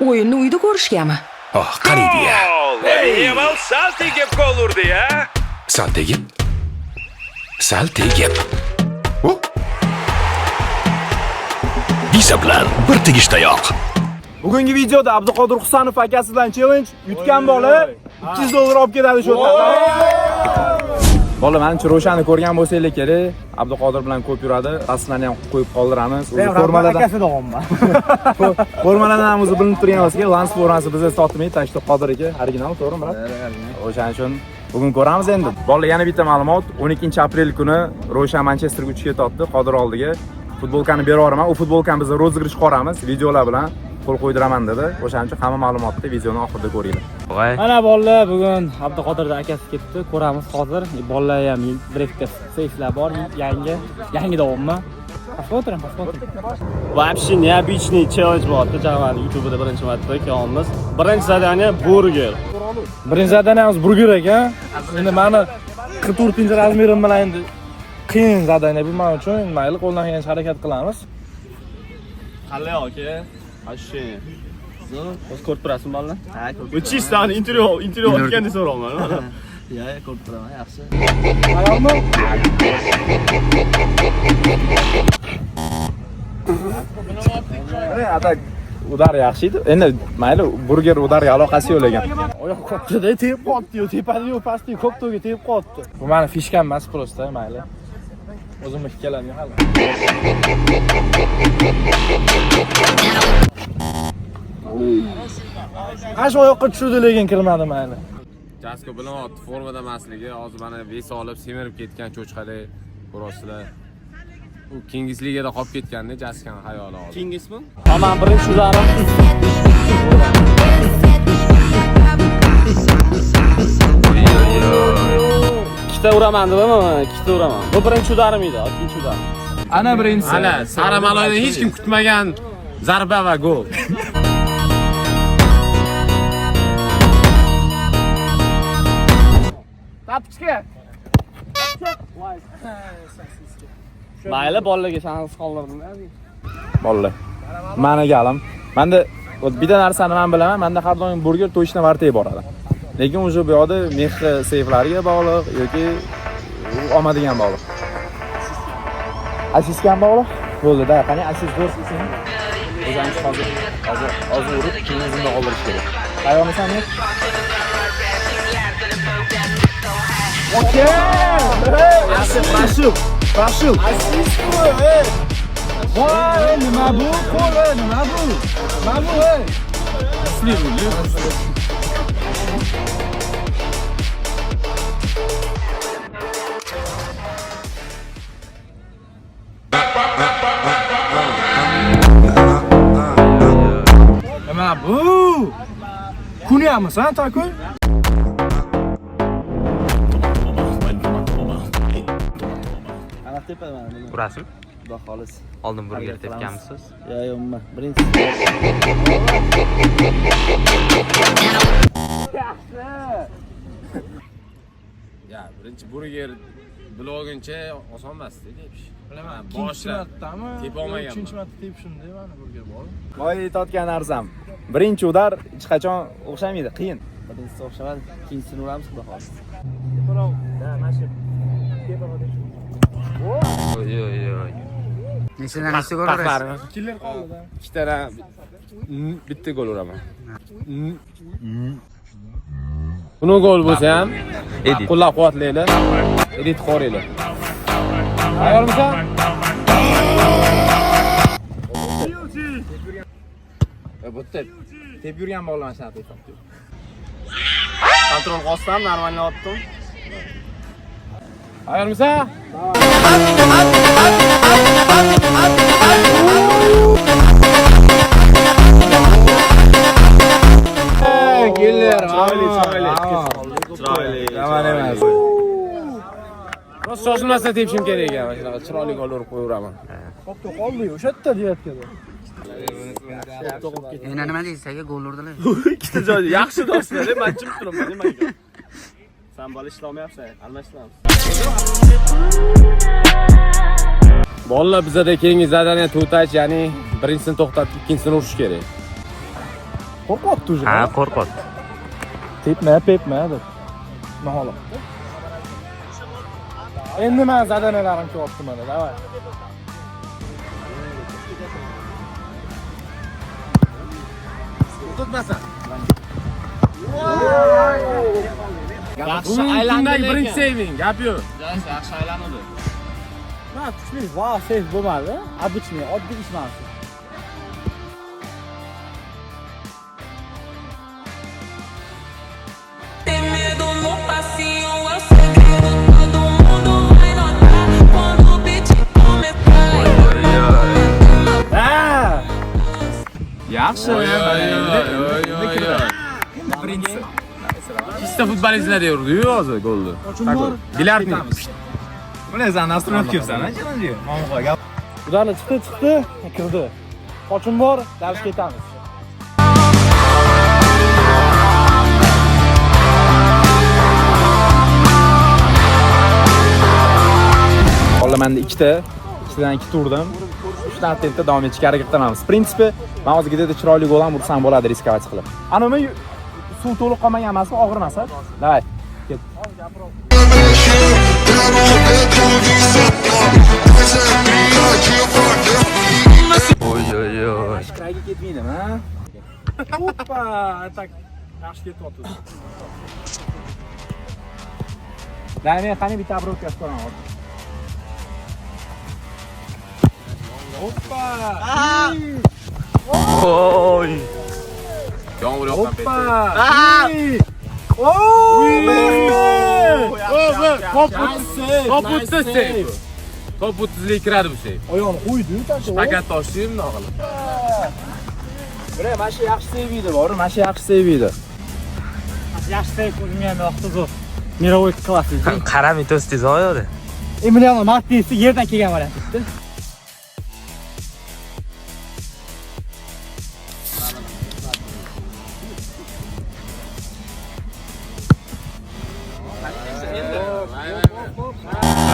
O'yinni uyda ko'rishgami? Oh, qaraydi-ya. Yamal sal tegib gol urdi-ya. Sal tegib. Sal tegib. Hisoblar bir tegishtayoq. Bugungi videoda Abduqodir Husanov akasidan challenge yutgan bola $200 olib ketadi shu yerda. Bola menimcha Ro'shanni ko'rgan bo'lsanglar kerak. Abduqodir bilan ko'p yuradi. Aslan ham qo'yib qoldiramiz. O'zi formalardan akasida qolman. Formalardan ham o'zi bilinib turgan bo'lsa, Lans formasi bizga sotmaydi, Tashto Qodir aka. Original, to'g'rimi, brat? O'shaning uchun bugun ko'ramiz endi. Bola yana bitta ma'lumot. 12-aprel kuni Ro'shan Manchesterga uchib ketdi, Qodir oldiga. Futbolkani berib yuboraman. U futbolkani biz rozыгрыш qilamiz videolar bilan. Qo'l qo'ydiraman dedi. O'shaning uchun hamma ma'lumotni videoning oxirida ko'ringlar. Mana bolalar bugun Abduqodirning akasi ketdi. Ko'ramiz hozir. Bolalar ham birikda seyflar bor, yangi davommi? Посмотрим. Вообще необычный челлендж bo'ldi. Jamoani YouTube'da birinchi marta ko'ramiz. Birinchi zadaniya burger. Birinchi zadaniyamiz burger ekan. Endi meni 44-razmerim bilan endi qiyin zadaniya bu men uchun. Mayli, qo'ldan kelgancha harakat qilamiz. Qalay aka? Вообще. O'z ko'rib turasizmi bolalar? Ha, ko'rib. Bu чисто intervyu o'tganda so'rayman. Ya, ko'rib turaman, yaxshi. Ayolmi? Atak udar yaxshi edi. Endi mayli, burger udarga aloqasi yo'q ekan. Oyoq qotdi-da, tegib qotdi-yu, tepada-yu, pastda-yu, ko'kto'ga tegib qotdi. Bu meni fishkam emas, prosta, mayli. O'zimni keladi hali. Qancha oyoqqa tushdi lekin kirmadi mayli. Jasko bilyapti, formada emasligi, hozir mana ves olib semirib ketgan cho'chqaday ko'rasizlar. U Kingisligida qolib ketganda Jaskani xayoli oldi. Kingismi? Aman birinchi udarim. Ikkita uraman dedim, ikkita uraman. Bu birinchi udarim edi, ikkinchi udarim. Ana birinchisi. Ana Saramaloydan hech kim kutmagan zarba va gol. Tapchka. Mayli, bolalarga shans qoldirdim. Bolalar. Meni galim. Menda bitta narsani men bilaman, menda har doim burger точно vartay boradi. Lekin o'sha bu yoqda mix seyflariga bog'liq yoki olmadigan bog'liq. Asiskan bog'liq. Bo'ldi-da, qani asis ko'rsin. O'zimiz hozir urib, keyin o'zimni qoldirish kerak. Tayyormisan? Okey! Прошу. Asisku, voy, nima bu? Qo'li, nima bu? Nima bu? Asli bu. Nima bu? Kunyapmisan, Takun? Urasizmi? Xudo xolis. Oldin burger tepganmisiz? Yo'q, yo'q, birinchi. Ya, birinchi burger bilolguncha oson emas-da, ish. Bilaman, boshla. Tep olmaganman. 3-marta tepishimda mana burger bor. Voy, totgan arzam. Birinchi udar hech qachon o'xshamaydi, qiyin. Birinchisi o'xshamadi, ikkinchisini uramiz, xudo xolis. Da, mana shu. Oy. Nechta gol urasiz? Killer qoldi-da. Ikkita bitta gol uraman. Buni gol bo'lsa ham qo'llab-quvvatlaylar. Edit qoraylar. Tayyormisan? Bitta tep yurgan bolaman shart etdim. Kontrol qilsam, normalni otdim. Tayyormisan? Killer, chiroyli. Yomon emas. Rost shoshilmasdan tepishim kerak ekan, mana shunaqa chiroyli gol urib qo'yaveraman. Qopda qoldi-yu, o'sha yerda deyapti. Endi nima deysiz aka, gol urdilar? Ikkita joyda yaxshi do'stlar, men jim turaman, nimaga? Sen bola ishlamayapsan, almashtiramiz. Bolalar bizada keyingi zadaniya to'tash, ya'ni birinchisini to'xtatib, ikkinchisini urish kerak. Qo'rqyapti уже. Ha, qo'rqyapti. Tepma deb. Mahola. Endi men zadanalarim kelyapti mana, davay. Yaxshi aylandi birinchi saving, gap yo'q. Yaxshi aylanadi. Ha, kuchli, va save bo'lmadi. Обычный, oddiy ish emas. Tem medo no passinho, é o segredo, todo mundo vai notar quando o beat começar. Yaxshi. Chista futbolistlar yurdi-yu hozir golni. Bilardni. Buni sen astronavt kelibsan, challenge. Mamxo'ga. Ularni chiqdi, kirdi. Qochim bor, dars ketamiz. Qo'llamanda ikkitadan 2 turdim. 3 dan tempda davom etishga harakat qilaman. Prinsipi, men hozirgidek chiroyli gol ham ursam bo'ladi riskovatsiya qilib. Animi suv to'liq qolmagan emasmi, og'irmasa? Davay. Ket. Oy. Kraga ketmaydimi, ha? Hoppa, tak yaxshi ketyapti. Dai, men qani bitta оборот qilib ko'raman hozir. Hoppa! Oy. Yomg'ir yoqqan paytda. Top 30 save. Top 30 kiradi bu save. Oyog'ini qo'ydi, tancha. Pakat toshdi bunday qilib. Bire, mana shu yaxshi seviydi, bor, mana shu yaxshi seviydi. Yaxshi save o'zimga ham yoqdi zo'r. Mirovoy klassik. Qaramay to'stingiz oyodi. Emiliano Martinez yerdan kelgan variantda.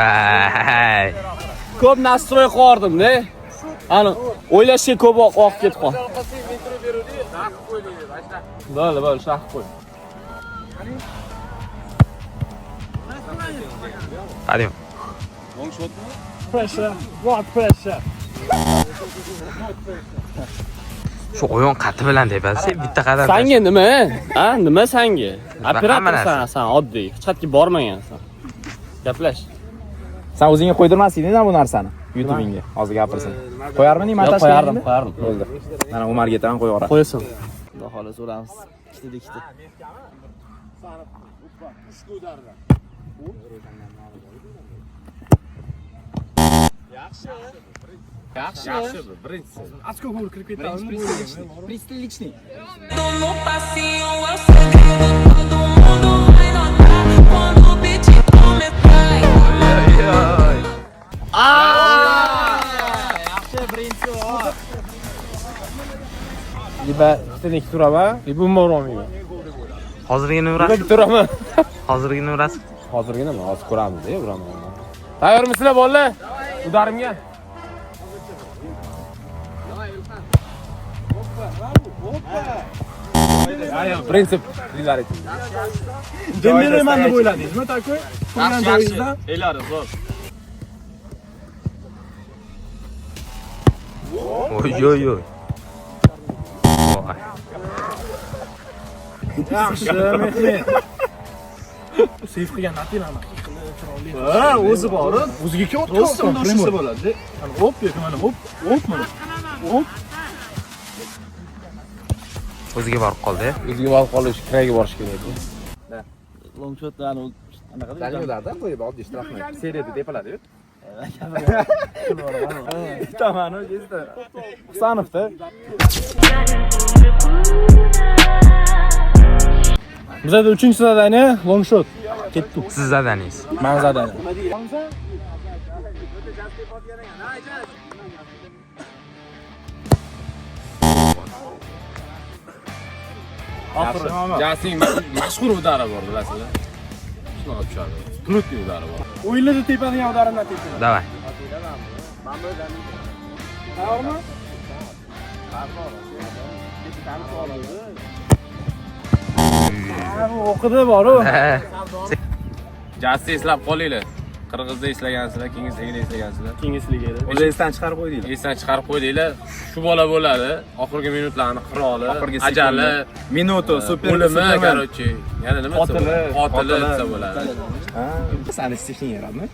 Ay. Ko'p nastroy qo'rdim-da. Ana, o'ylashga ko'p oqib ketib qol. Bo'ldi, shaxs qo'y. Hadi. Pressure, what pressure. Shu o'yin qati bilan tepasi bitta qadam. Sanga nima? Ha, nima sanga? Operator narsa. san oddiy. Hech qayerga bormagansan. Gaplash. Sen o'zingga qo'ydirmasding-da bu narsani YouTube'ingga. Hozir gapirsin. Qo'yarmiding, montaj Qo'yardim. Bo'ldi. Mana Umarga ham qo'yib yuboraman. Qo'yasan. Xudo xohlasa uramiz. Ikkita. Yaxshi, birinchisi. Asko gol kirib ketadi. Пристиличный. No passinho, é o segredo, todo mundo vai notar quando o beat começar. Liba ikkita turaman, liba umuman. Hozirgina urasiz. Turaman. Hozirgina urasiz. Hozirgina nima, hozir ko'ramiz-da, uraman. Tayyormisizlar bolalar? Udarimga. Prinsip lilarit. Dembeleman deb o'yladingizmi, Takoy? Turgan joyingizda. Elari zo'r. Oy. Voy. Yaxshi, Mehmet. Seyf qilgan natilama. Ha, o'zi bor. O'ziga ko'p do'stim bo'ladi. Hop, mana hop mana. Hop. O'ziga borib qoldi. O'ziga borib qolish, kraga borish kerak. Longshotdan anaqa Danyolarda qo'yib oldi, ishtirokni. Seriyada depaladi-yu. Tamam, o'zingizda. Husanovda. Bizda 3-zadani long shot. Ketdik. Siz zadaningiz. Men zadani. Jasing mashhur udari bor, bilasizlar. Shunaqa tushadi. Plutniy udari bor. O'yinlarda tepadigan udarimdan tepadi. Davay. Tayyormi? O'qidi boru. Jasni eslab qolinglar. Qirg'izda eslagansizlar, Kengizligida eslagansizlar. Kengizligida. O'zi esdan chiqarib qo'ydinglar. Esdan chiqarib qo'ydinglar. Shu bola bo'ladi. Oxirgi minutlarni qiroli, Oxirgi ajali, minuti, super o'limi, короче. Yana nima qotili desa bo'ladi. Sani stixing yaradimi?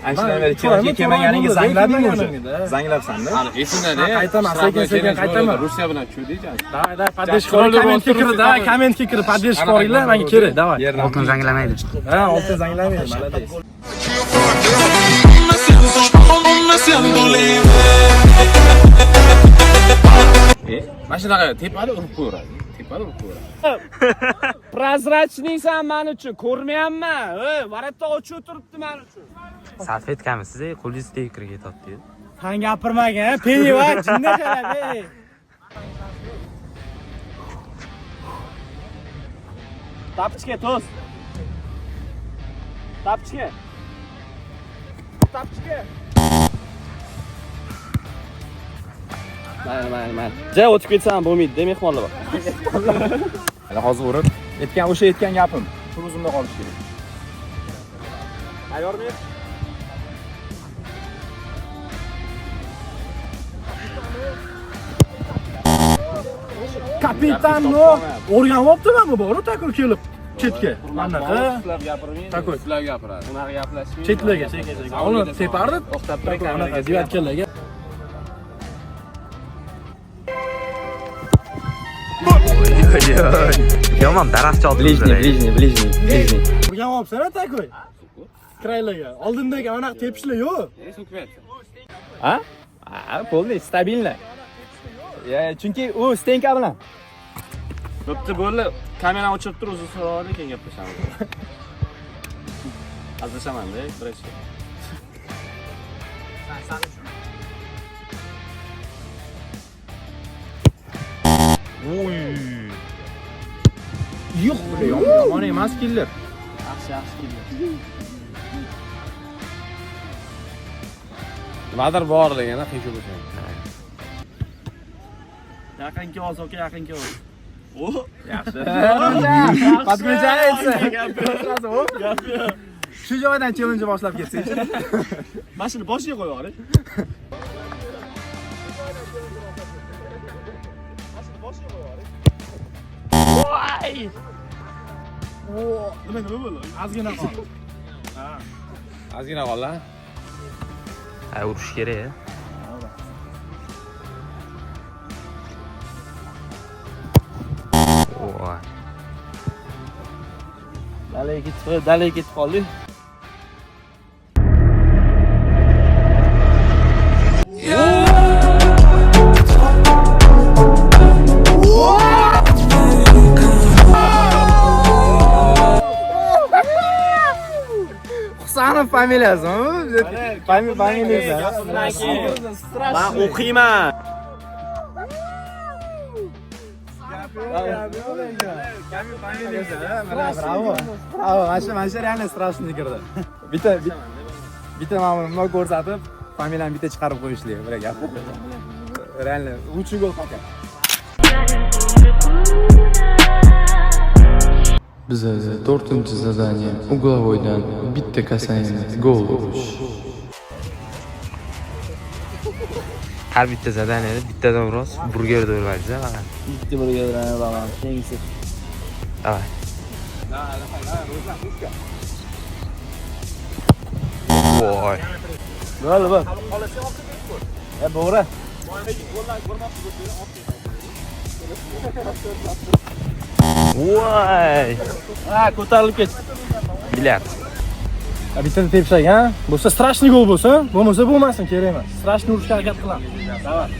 Anchadan beri kelmaganingiz zangladingmi o'zi? Zanglabsan-da. Ana esimda-da. Qaytaman, sekin qaytaman. Rusiya bilan cho'diysan. Давай, поддержка kommentga kir, давай, kommentga kir, поддержка qo'yinglar, menga kerak, давай. Oltin zanglamaydi. Ha, oltin zanglamaydi, malades. Mana shunaqa tepada urib qo'yadi. Tepada urib qo'yadi. Prozrachniysan men uchun, ko'rmayapman. Varatda ochib o'tiribdi men uchun. Salfetkami siz qo'lingiz tegib kirib ketyapti. Sen gapirmagin, peni va jinni qarab. Tapchka to's. Tapchka. Tapchka. Mayli. Ja o'tib ketsam bo'lmaydi, mehmonlar bor. Hali hozir urib, aytgan gapim. Pul o'zimda qolishi kerak. Tayyormi? Kapitanni o'rganib bu boru takur kelib chetga. Manaqa takur Sizlar gapiradi. Unaqa gaplashmaydi. chetlarga. Uni tepardi. To'xtab turing, Anaqa devatkalarga. Yomon daraxtcha otib. Ближний. O'rganib olibsan takur. Kraylarga. Oldindagi anaqa tepishlar yo'q. Ha? Полный, stabilniy. Chunki u stenka bilan. Bo'pti, bo'ldi. Kamerani o'chirib tur, o'zi so'radi, keyin gaplashamiz. Azlashaman-da, birinchi. Yo'q, yomon emas killer. Yaxshi keldi. Nimadir bor deganda qiyshiq bo'lsin. Yaqinga ol, so'ka yaqinga ol. O, Yaxshi. Podgruchani aytsa. Shu joydan challenge boshlab ketsak. Mashina boshiga qo'yib yuboring. Nima bo'ldi? Ozgina qol. Ozgina qol-a. Ha, urish kerak. Voy. Dalay ketib qoldik. Husanov familiyasimi? Familiyasi. Men o'qiyman. Bravo. Mana shu reально strashniy kirdi. Bitta mana buni ko'rsatib, familiyani bitta chiqarib qo'yishlik, bir gap. Reально лучший gol пока. Bizda 4-zadание угловойdan bitta kasayni gol urish. Har bitta zadaniyada bittadan biroz burgerda o'rmaydi-da mana. Bitta burgerdan uraman. Kengisi. Davay. Voy. Bo'ldi, bo'l. Bo'g'ra. Voy. Ha, ko'tarilib ketdi. Bilyard. Bitta tepsak, ha? Bo'lsa strashniy gol bo'lsa, bo'lmasa bo'lmasin, kerak emas. Strashniy urishga harakat qilamiz. Davay.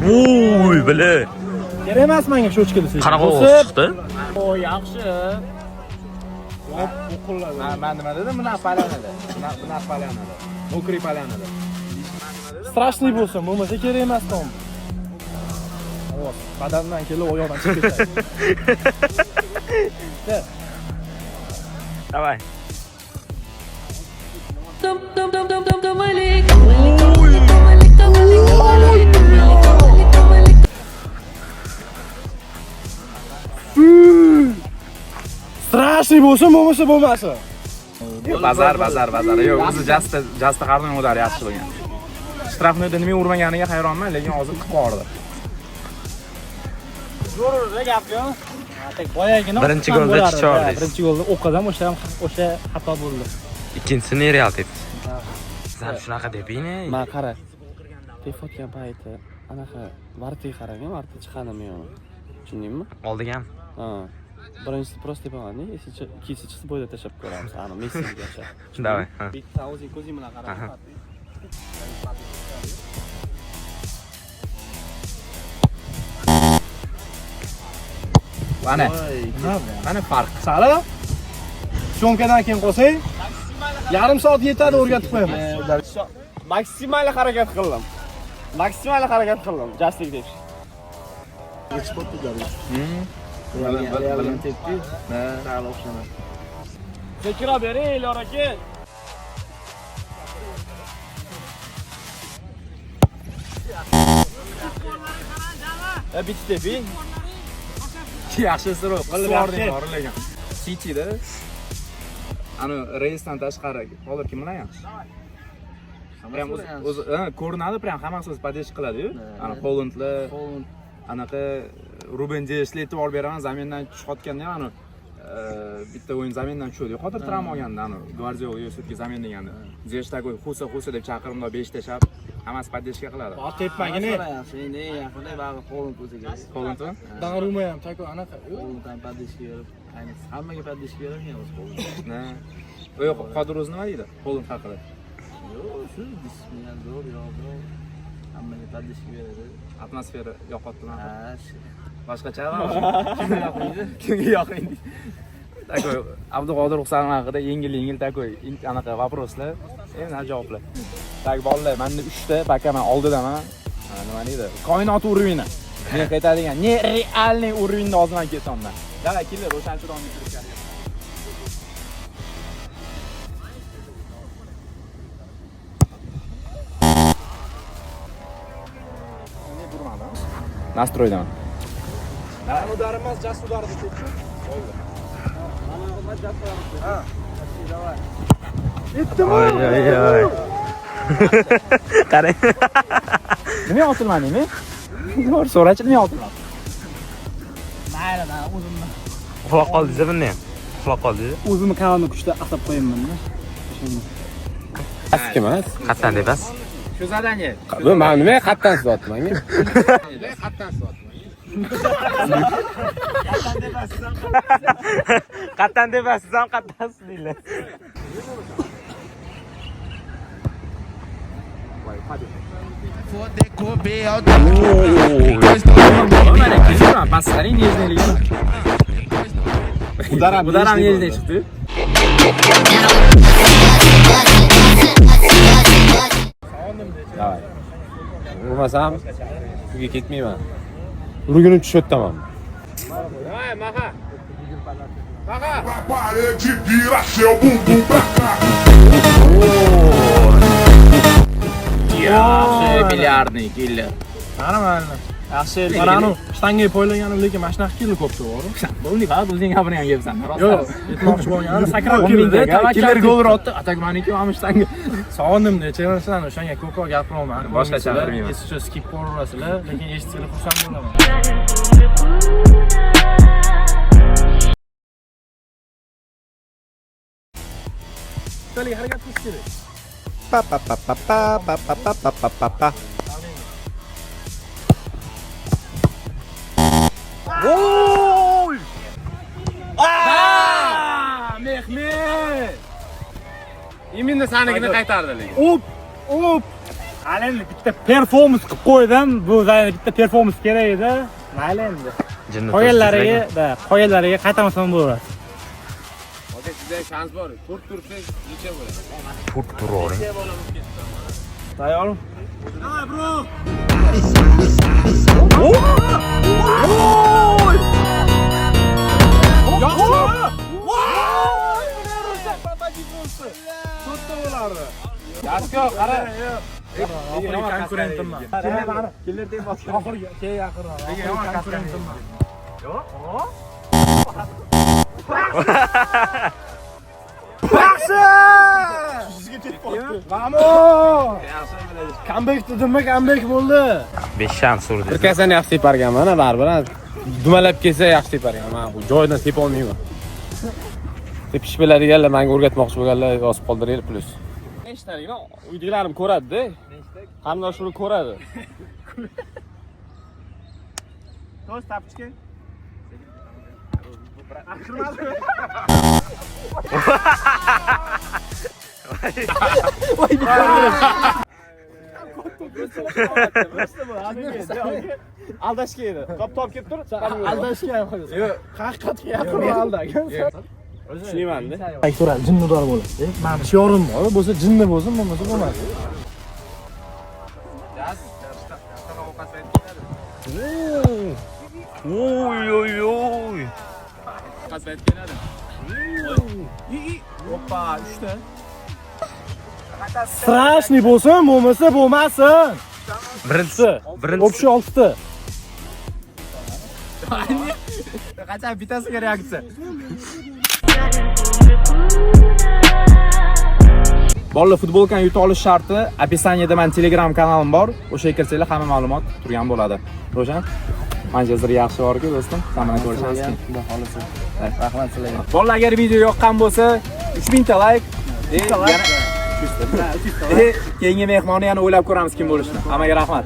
Voy, bile. Kerak emas menga shu ochkada sekin. Qanaqa o'q chiqdi? O, yaxshi. Men nima dedim? Buni palanadi. Buni palanadi. Mokri palanadi. Strashniy bo'lsin, bo'lmasa kerak emas tom. Xo'p, badandan kelib oyoqdan chiqib ketadi. Davay. Dum dum dum dum dum dum Strashniy bo'lsin, bo'lmasin. Bazar. Yo'q, o'zi Jasta qardan o'dar yaxshi bo'lgan. Shtrafnoyda nima urmaganiga hayronman, lekin hozir qilib yubordi. Zo'r gap-ku. Boyagina Birinchi golda chiqardi. Birinchi golda o'qidim, o'sha xato bo'ldi. Ikkinchisini real tepdi. Sizlar shunaqa debingni. Men qara. Tefotgan payti anaqa vartiga qaragan, varti chiqanimi yo'q. Tushundingmi? Oldiga ham. Ha. Birinchisi prosta tepaman, ikkinchisi chiqsa bo'yda tashlab ko'ramiz. Ana Messigacha. Davay. Bitta o'zing ko'zing bilan qara. Mana farq. Sara. Syomkadan keyin qo'sang, yarim soat yetadi o'rgatib qo'yaman. Maksimal harakat qildim. Jastik deb. Bilan tepdi. Ha, sal o'xshamas. Sekira bering, Elyor aka. Bitta teping. Yaxshi siroq qilib yubordim, City-da. Ana reysdan tashqari hozir kim bilan yaxshi? O'zi ko'rinadi, prям hammasi poddesh qiladi-yu. Ana Hollandlar, anaqa Ruben Diyesni e'tibor beraman, zamindan chiqayotganda ham ana bitta o'yin zamindan tushdi. Qodir travma olganda ana Gvardiola yo'sitga zamin deganda. Zeshtagi Xusa deb chaqirib 5 tashab hammasi poddeshga qiladi. Tepmagini. Endi yaqinda bag'i Holland o'ziga. Hollandmi? Dag'ruma ham tako anaqa. Hollanddan poddeshga berib, ayniqsa hammaga poddeshga bergan o'zi Holland. Na. Voy Qodir o'zi nima deydi? Holland haqida. Yo'q, shu dismiyan zo'r, hammaga poddeshga beradi. Atmosfera yoqotdimi? Ha, Boshqachami? Kimga yoqmaydi? Takoy, Abduqodir Husanov haqida yengil takoy, anaqa vaproslar, javoblar. Tak bolalar, menda 3 ta pakaman oldidaman. Nima deydi? Koinot urovini. Men qaytadigan, ne realniy urovni hozirdan ketyapman. Davay, kelinglar, o'shancha davom ettirishgan. Nastroydan. mana udar emas, jas udar deb ketdi. Bo'ldi. Mana nima jas udar. Ha. Davay. Yetdimi? Oy. Qarang. Nima otilmadingmi? Zo'r so'rachi, nima otilmadi? Mayli, o'zimni. Uxlab qoldingiz bunda ham. Uxlab qoldingiz. O'zimni kanalni kuchda asab qo'yaman-da. Eski emas. Qatdan debasiz? Shu zadaniya. Bu men nima qatdan sizyapti menga? Qatdan sizyapti. Qatdan debasiz ham qatdansiz deylar. Pasqaring nezneligi. Udaram nezneli chiqdi. Davay. Urmasam, uyga ketmayman. Urguni tushyaptaman. Vai, Maha. Parede, vira seu bumbum pra cá. Yaxshi milliardni killer. Mana. Yaxshi, mana shtanga poylaganim, lekin mana shunaqa killer ko'p to'g'ri. Bo'ldi, faqat o'zing gapini ham gapsan. Yo'q, aytmoqchi bo'lganim sakrab keldi. Killer gol urdi, atak maniki ham shtanga. Sog'indim-da, chegarachilarni o'shanga ko'proq gapiraman. Boshqa chaqirmayman. Esicha skip ko'raverasizlar, lekin eshitsangiz xursand bo'laman. Tali harakat qilish kerak. Gol! Mehmet! Eminda sanigini qaytardi lekin. Up. Hali endi bitta performans qilib qo'ydim. Bu bitta performans kerak edi. Mayli endi. Qoyallariga qaytarmasam bo'laveradi. Hozir sizda shans bor. To'rt tursangiz necha bo'ladi? To'rt turavering. Tayyormi? Davay, bro. Yasko, qara. konkurentimman. Kelar deb bosgan. Oxirgi, keyin yaqinroq. Yomon konkurentimman. Vamos! Comeback dedimmi? Comeback bo'ldi. 5 shans urdi. Bir kasani yaxshi teparganman, baribir. Dumalab kelsa yaxshi teparganman. Bu joyidan tepa olmayman. Tepish biladiganlar, menga o'rgatmoqchi bo'lganlar yozib qoldiringlar plus. Nechtaligini uydagilarim ko'radi-da. Qarindoshlar ko'radi. To's tapchki. Aldashga edi. Top kelib tur. Aldashga yo'q. Haqiqatga yaqin aldagan. Tushunayman-da. Aytoradi, jinnidor bo'ladi. Meni shiorim bor, bo'lsa jinni bo'lsin, bo'lmasa bo'lmaydi. Oy oy oy. Qasbat keladi. Hoppa, 3 ta. Strashniy bo'lsin, bo'lmasa bo'lmasin. Birinchisi. Общий 6 ta. Qachon bittasiga reaksiya. Bolalar futbolkani yuta olish sharti описаниеda men Telegram kanalim bor. O'sha kirsanglar hamma ma'lumot turgan bo'ladi. Ro'shan, Manchester yaxshi bor-ku do'stim. Sen bilan ko'rishamiz. Xudo xolisa. Rahmat sizlarga. Bolalar, agar video yoqqan bo'lsa, 3000 ta like, yana 300 ta. Keyingi mehmonni yana o'ylab ko'ramiz kim bo'lishini. Hammaga rahmat.